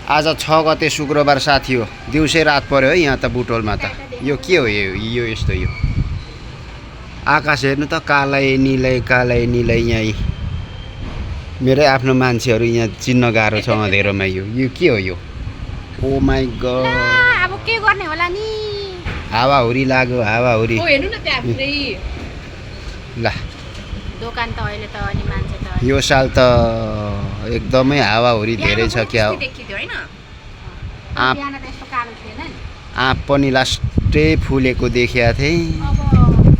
आज 6 गते शुक्रबार साथी हो। दिउँसै रात पर्यो है यहाँ त बुटोलमा त। यो के हो यो यस्तो यो आकाश हेर्नु त कालै निलै यहीँ मेरै आफ्नो मान्छेहरू यहाँ चिन्न गाह्रो छ अँधेरोमा। यो के हो यो? ओ माई गॉड अब के गर्ने होला नि? हावाहुरी लाग्यो हावाहुरी। हेर्नु न त्यहाँ पुरै ल दोकान त अहिले त अनि मान्छे त यो साल त एकदमै हावाहुरी धेरै छ क्या हो। आँप बिहान त यस्तो कालो थिएन नि। आँप पनि लास्टै फुलेको देखेको थिएँ। अब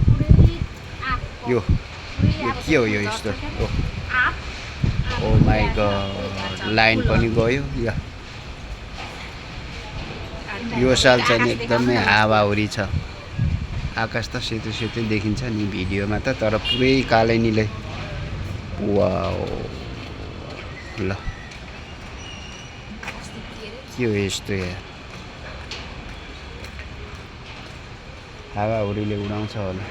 पुरै आँप यो के हो यो यस्तो? ओ माई गॉड लाइन पनि गयो। यो साल चाहिँ एकदमै हावाहुरी छ। आकाश त सेतो सेतै देखिन्छ नि भिडियोमा त, तर पुरै कालै निलै। वाउ ल के हो यस्तो यार? हावाहुरीले उडाउँछ होला।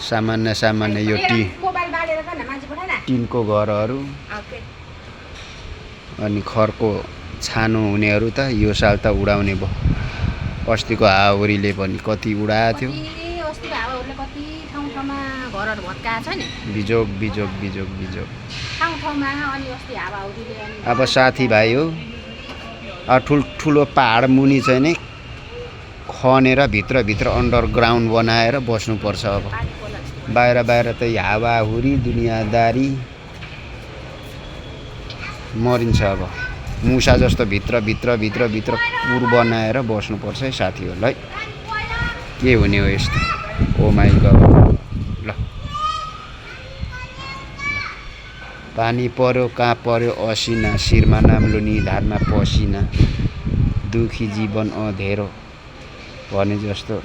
सामान्य यो टिनको घरहरू अनि खरको छानो हुनेहरू त यो साल त उडाउने भयो। अस्तिको हावाहुरीले पनि कति उडाएको थियो। अस्तिको हावाहुरीले कति ठाउँमा घरहरू भत्काएको छ नि। बिजोग ठाउँमा अनि अस्ति हावाहुरीले अब साथीभाइ हो ठुलो पहाड मुनि चाहिँ नि खनेर भित्र अन्डरग्राउन्ड बनाएर बस्नुपर्छ। अब बाहिर त हावाहुरी दुनियाँदारी मरिन्छ। अब मुसा जस्तो भित्र कुर बनाएर बस्नुपर्छ है साथीहरूलाई। के हुने हो यस्तो? ओ माई गॉड ल पानी पर्यो कहाँ पर्यो असिना, शिरमा नाम्लो निधारमा पसिना, दुखी जीवन अँधेरो भने जस्तो।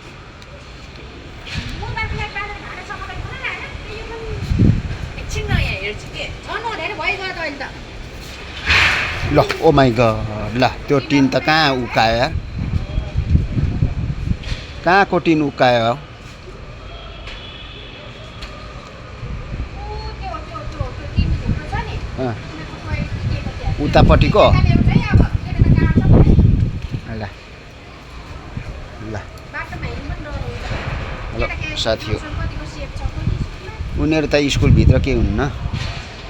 ल ओ माई गॉड ल त्यो टिन त कहाँ उकायो यार? कहाँको टिन उकायो? उतापट्टिको ल साथी हो उनीहरू त स्कुलभित्र के हुन्न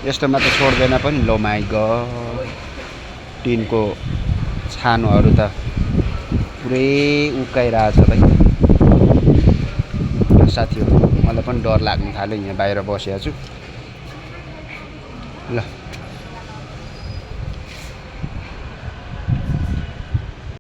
यस्तोमा त छोड्दैन पनि। लो माई गॉड टिनको छानोहरू त पुरै उकाइरहेछ भाइ। साथी हो मलाई पनि डर लाग्न थाल्यो यहाँ बाहिर बसेको छु। ल